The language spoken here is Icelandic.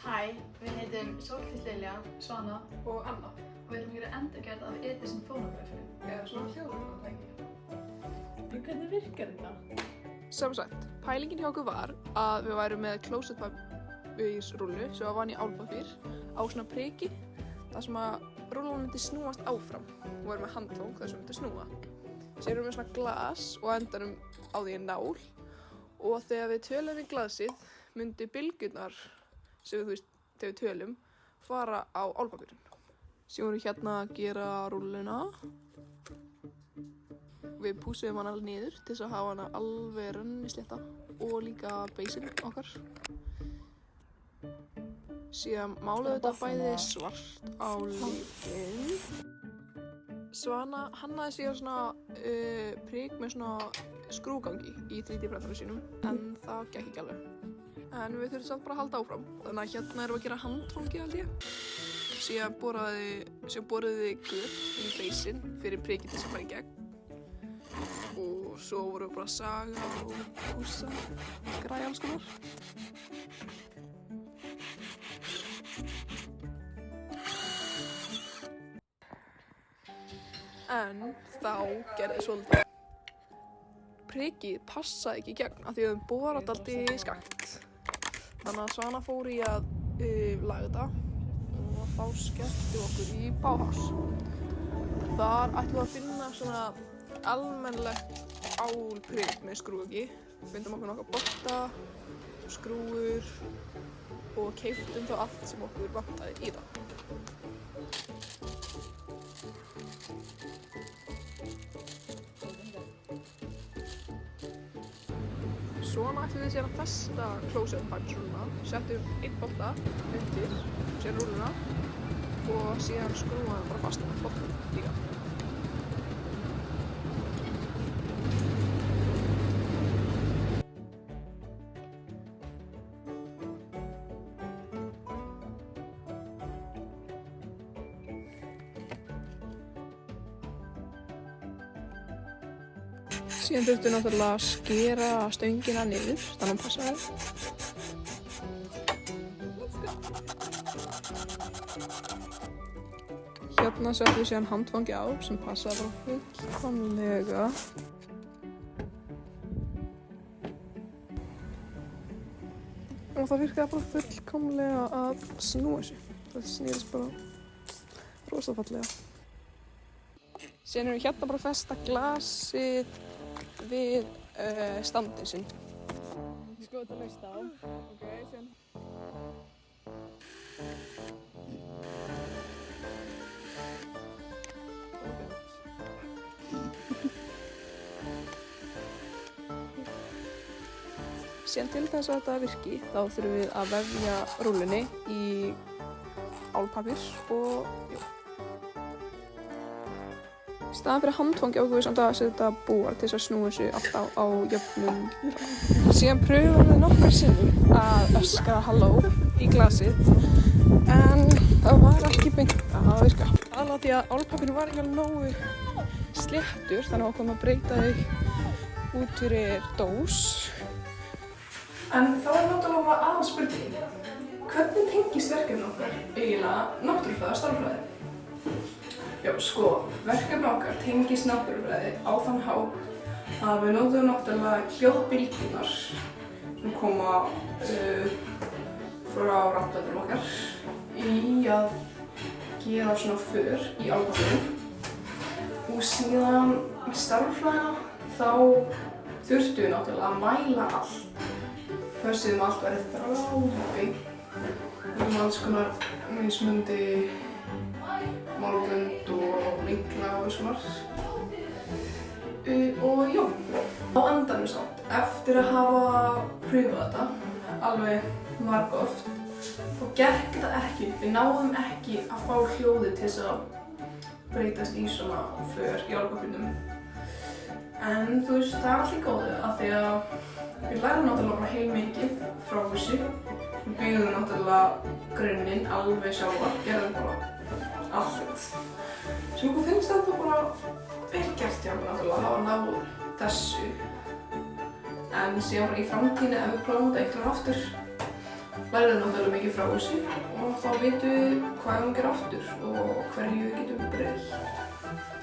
Hæ, við heitum Sólkvís Lilja, Svana og Anna. og við erum að gera endurgerð af Edison fónógrafi. Eða svona hljóðunartæki. En hvernig virkar þetta? Sem sagt, pælingin hjá okkur var að við værum með klósettpappírsrúllu sem var vann í álpappír á svona priki þar sem að rúllan myndi snúast áfram og væri með handfang þar sem myndi snúa. Sér erum við svona glas og endanum á því nál og þegar við tölum í glasið myndi bylgjurnar sem við, þegar við tölum, fara á álpappírinn. Síðan vorum við hérna að gera rúlluna. Við pússuðum hana alveg niður til þess að hafa hana alveg rennislétta og líka beisinn okkar. Síðan máluðum þetta bæði svart á lífin. Svana hannaði síðan svona prik með svona skrúgangi í 3D-prentarinn sínum, en það gekk ekki alveg. En við þurfum samt bara að halda áfram. Þannig að hérna erum við að gera handfangið held ég. Síðan boruðum við gul í beisinn fyrir prikið til þess að fara í gegn. Og svo vorum við bara að saga og pússa, græja alls konar. En þá gerði svolítið. Prikið passaði ekki í gegn af því að við höfum borað dálítið skakkt. Þannig að Svana fór í að laga þetta og þá skelltum okkur í Bauhaus. Þar ætlum við að finna svona almennlegt álprik með skrúgagi. Fundum okkur nokkra bolta, skrúur og keyptum þá allt sem okkur vantaði í það. Svona ætlum við síðan að festa klósettpappírsrúlluna, settum einn bolta undir, síðan rúlluna og síðan skrúaðum við bara fast með boltum líka. Síðan þurftum við náttúrulega að skera stöngina niður, þannig að hún passaði. Hérna settum við síðan handfangi á sem passaði bara fullkomlega. Og það virkaði bara fullkomlega að snúa sig. Það snýrist bara rosa fallega. Síðan erum við hérna bara að festa glasið við standinn sinn. Sko þetta laust á. Ok, síðan. Síðan til þess að þetta virki, þá þurfum við að vefja rúllunni í álpappír og jú. Í staðan fyrir handfangi ákveðum við samt að setja búar til þess að snúa þessu alltaf á jöfnum. Síðan pröfum við nokkrar sinnum að öskra halló í glasið, en það var ekki beint að virka. Aðallega því að álpappírinn var ekki alveg nógu sléttur, þannig að ákveðum að breyta þau út fyrir dós. En þá er náttúrulega bara aðeins spurningin. Hvernig tengist verkefni okkar eiginlega náttúrufræði og stærðfræði? Já, sko, verkefni okkar tengist náttúrufræði á þann hátt að við notum náttúrulega hljóðbylgjurnar sem koma frá rafhlöðunum okkar í að gera svona för í álpappírinn. Og síðan með stærðfræðina þá þurftum við náttúrulega að mæla allt. Pössuðum allt verið þráðbeint. Við erum alls konar mismunandi málbönd og vinkla og alls konar. Og já, á endanum samt, eftir að hafa pröfað þetta alveg margoft, þá gekk þetta ekki. Við náðum ekki að fá hljóðið til þess að breytast í svona för í álpappírnum. En þú veist, það er allt í góðu af því að við lærðum náttúrulega bara heilmikið frá þessu. Við byggðum náttúrulega grunninn alveg sjálfar, gerðum bara allt. Sem okkur finnst þetta bara vel gert hjá okkur náttúrulega að hafa náð þessu. En síðan bara í framtíðinni ef við prófum þetta eitthvað aftur, lærðum náttúrulega mikið frá þessu og þá vitum við hvað við gera aftur og hverju við getum breytt.